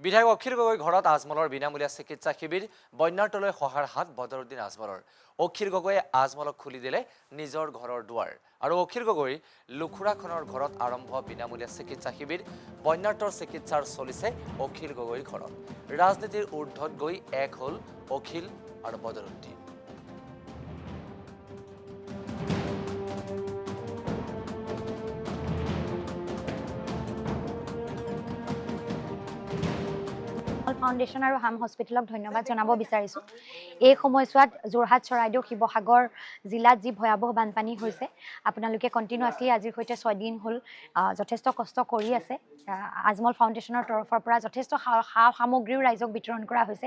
বিধায়ক অখিল গগৈ ঘৰত আজমলৰ বিনামূলীয়া চিকিৎসা শিবিৰ বন্যাৰ্তলৈ সহায়ৰ হাত বদৰুদ্দিন আজমলৰ অখিল গগৈয়ে আজমলক খুলি দিলে নিজৰ ঘৰৰ দুৱাৰ আৰু অখিল গগৈ লুখুৰাখনৰ ঘৰত আৰম্ভ বিনামূলীয়া চিকিৎসা শিবিৰ বন্যাৰ্তৰ চিকিৎসাৰ চলিছে অখিল গগৈৰ ঘৰত ৰাজনীতিৰ ঊৰ্ধত গৈ এক হ'ল অখিল আৰু বদৰুদ্দিন ফাউণ্ডেশ্যন আৰু হাম হস্পিটেলক ধন্যবাদ জনাব বিচাৰিছোঁ। এই সময়ছোৱাত যোৰহাট চৰাইদেউ শিৱসাগৰ জিলাত যি ভয়াৱহ বানপানী হৈছে আপোনালোকে কণ্টিনিউৱাছলি আজিৰ সৈতে 6 দিন হ'ল যথেষ্ট কষ্ট কৰি আছে। আজমল ফাউণ্ডেশ্যনৰ তৰফৰ পৰা যথেষ্ট সা সামগ্ৰীও ৰাইজক বিতৰণ কৰা হৈছে।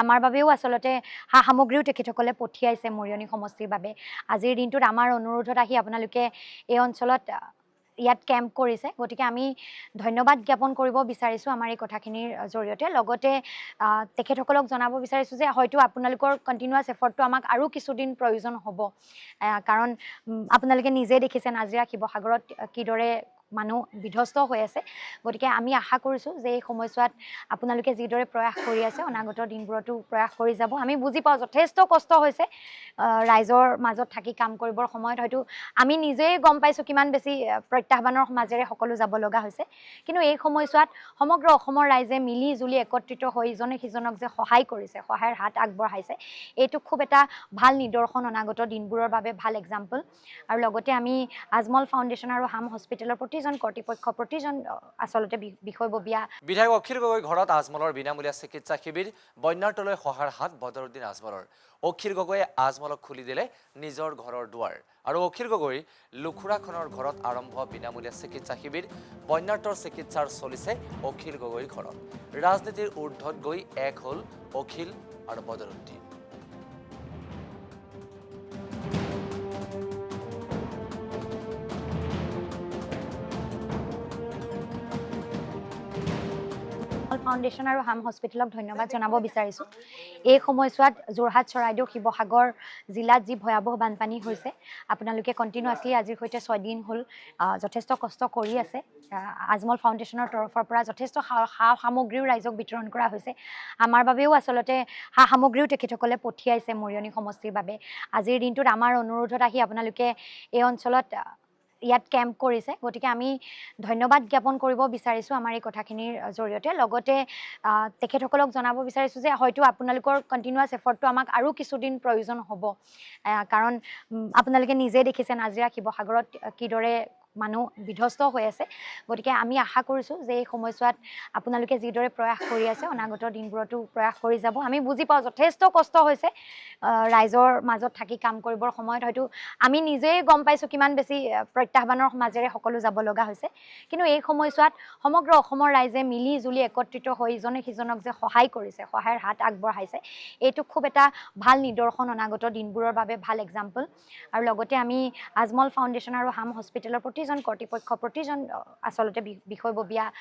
আমাৰ বাবেও আচলতে সা সামগ্ৰীও তেখেতসকলে পঠিয়াইছে মৰিয়নি সমষ্টিৰ বাবে। আজিৰ দিনটোত আমাৰ অনুৰোধত আহি আপোনালোকে এই অঞ্চলত ইয়াত কেম্প কৰিছে, গতিকে আমি ধন্যবাদ জ্ঞাপন কৰিব বিচাৰিছোঁ আমাৰ এই কথাখিনিৰ জৰিয়তে। লগতে তেখেতসকলক জনাব বিচাৰিছোঁ যে হয়তো আপোনালোকৰ কণ্টিনিউৱাছ এফৰ্টটো আমাক আৰু কিছুদিন প্ৰয়োজন হ'ব, কাৰণ আপোনালোকে নিজে দেখিছে নাজিৰা শিৱসাগৰত কিদৰে মানুহ বিধ্বস্ত হৈ আছে। গতিকে আমি আশা কৰিছোঁ যে এই সময়ছোৱাত আপোনালোকে যিদৰে প্ৰয়াস কৰি আছে অনাগত দিনবোৰতো প্ৰয়াস কৰি যাব। আমি বুজি পাওঁ যথেষ্ট কষ্ট হৈছে ৰাইজৰ মাজত থাকি কাম কৰিবৰ সময়ত। হয়তো আমি নিজেই গম পাইছোঁ কিমান বেছি প্ৰত্যাহ্বানৰ মাজেৰে সকলো যাব লগা হৈছে, কিন্তু এই সময়ছোৱাত সমগ্ৰ অসমৰ ৰাইজে মিলি জুলি একত্ৰিত হৈ ইজনে সিজনক যে সহায় কৰিছে, সহায়ৰ হাত আগবঢ়াইছে, এইটো খুব এটা ভাল নিদৰ্শন অনাগত দিনবোৰৰ বাবে ভাল এক্সাম্পল। আৰু লগতে আমি আজমল ফাউণ্ডেশ্যন আৰু হাম হস্পিটেলৰ প্ৰতিজন কৰ্তৃপক্ষ প্ৰতিজন আচলতে বিষয়ববীয়া বিধায়ক অখিল গগৈ ঘৰত আজমলৰ বিনামূলীয়া চিকিৎসা শিবিৰ বন্যাৰ্তলৈ সহায়ৰ হাত বদৰুদ্দিন আজমলৰ অখিল গগৈয়ে আজমলক খুলি দিলে নিজৰ ঘৰৰ দুৱাৰ আৰু অখিল গগৈ লুখুৰাখনৰ ঘৰত আৰম্ভ বিনামূলীয়া চিকিৎসা শিবিৰ বন্যাৰ্তৰ চিকিৎসাৰ চলিছে অখিল গগৈৰ ঘৰত ৰাজনীতিৰ ঊৰ্ধত গৈ এক হ'ল অখিল আৰু বদৰুদ্দিন ফাউণ্ডেশ্যন আৰু হাম হস্পিটেলক ধন্যবাদ জনাব বিচাৰিছোঁ। এই সময়ছোৱাত যোৰহাট চৰাইদেউ শিৱসাগৰ জিলাত যি ভয়াৱহ বানপানী হৈছে আপোনালোকে কণ্টিনিউৱাছলি আজিৰ সৈতে 6 দিন হ'ল যথেষ্ট কষ্ট কৰি আছে। আজমল ফাউণ্ডেশ্যনৰ তৰফৰ পৰা যথেষ্ট সা সামগ্ৰীও ৰাইজক বিতৰণ কৰা হৈছে। আমাৰ বাবেও আচলতে সা সামগ্ৰীও তেখেতসকলে পঠিয়াইছে মৰিয়নি সমষ্টিৰ বাবে। আজিৰ দিনটোত আমাৰ অনুৰোধত আহি আপোনালোকে এই অঞ্চলত ইয়াত কেম্প কৰিছে, গতিকে আমি ধন্যবাদ জ্ঞাপন কৰিব বিচাৰিছোঁ আমাৰ এই কথাখিনিৰ জৰিয়তে। লগতে তেখেতসকলক জনাব বিচাৰিছোঁ যে হয়তো আপোনালোকৰ কণ্টিনিউৱাছ এফৰ্টটো আমাক আৰু কিছুদিন প্ৰয়োজন হ'ব, কাৰণ আপোনালোকে নিজে দেখিছে নাজিৰা শিৱসাগৰত কিদৰে মানুহ বিধ্বস্ত হৈ আছে। গতিকে আমি আশা কৰিছোঁ যে এই সময়ছোৱাত আপোনালোকে যিদৰে প্ৰয়াস কৰি আছে অনাগত দিনবোৰতো প্ৰয়াস কৰি যাব। আমি বুজি পাওঁ যথেষ্ট কষ্ট হৈছে ৰাইজৰ মাজত থাকি কাম কৰিবৰ সময়ত। হয়তো আমি নিজেই গম পাইছোঁ কিমান বেছি প্ৰত্যাহ্বানৰ মাজেৰে সকলো যাব লগা হৈছে, কিন্তু এই সময়ছোৱাত সমগ্ৰ অসমৰ ৰাইজে মিলি জুলি একত্ৰিত হৈ ইজনে সিজনক যে সহায় কৰিছে, সহায়ৰ হাত আগবঢ়াইছে, এইটো খুব এটা ভাল নিদৰ্শন অনাগত দিনবোৰৰ বাবে ভাল এক্সাম্পল। আৰু লগতে আমি আজমল ফাউণ্ডেশ্যন আৰু হাম হস্পিটেলৰ প্ৰতিজন কৰ্তৃপক্ষ প্ৰতিজন আচলতে বিষয়ববীয়া